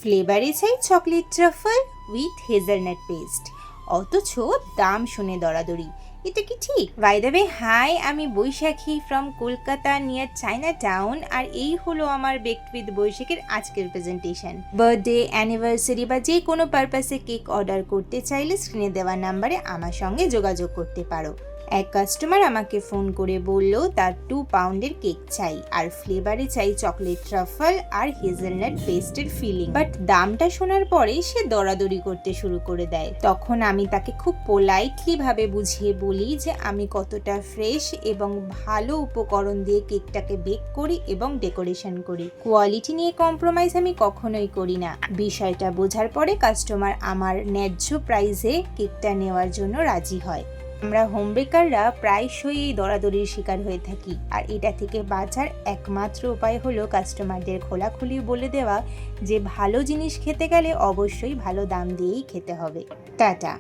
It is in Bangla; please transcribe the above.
ফ্লেভারে চাই chocolate truffle with hazelnut paste, অথচ দাম শুনে দরাদরি। এটা কি ঠিক? বাই দ্য ওয়ে, হাই, আমি Baishakhi from Kolkata near Chinatown, আর এই হলো আমার বেকড উইথ বৈশাখীর আজকের প্রেজেন্টেশন। বার্থডে, অ্যানিভার্সারি বা যে কোনো পারপাসে কেক অর্ডার করতে চাইলে স্ক্রিনে দেওয়া নাম্বারে আমার সঙ্গে যোগাযোগ করতে পারো। এক কাস্টমার আমাকে ফোন করে বলল তার 2 পাউন্ডের কেক চাই, আর ফ্লেভারে চাই চকলেট ট্রাফল আর হেজেলনাট পেস্টের ফিলিং। বাট দামটা শোনার পরে সে দরাদরি করতে শুরু করে দেয়। তখন আমি তাকে খুব পোলাইটলি ভাবে বুঝিয়ে বলি যে আমি কতটা ফ্রেশ এবং ভালো উপকরণ দিয়ে কেকটাকে বেক করি এবং ডেকোরেশন করি। কোয়ালিটি নিয়ে কম্প্রোমাইজ আমি কখনোই করি না। বিষয়টা বোঝার পরে কাস্টমার আমার ন্যায্য প্রাইসে কেকটা নেওয়ার জন্য রাজি হয়। আমরা হোম বেকাররা প্রায়শই এই দরাদরির শিকার হয়ে থাকি, আর এটা থেকে বাঁচার একমাত্র উপায় হলো কাস্টমারদের খোলাখুলি বলে দেওয়া যে ভালো জিনিস খেতে গেলে অবশ্যই ভালো দাম দিয়েই খেতে হবে। টাটা।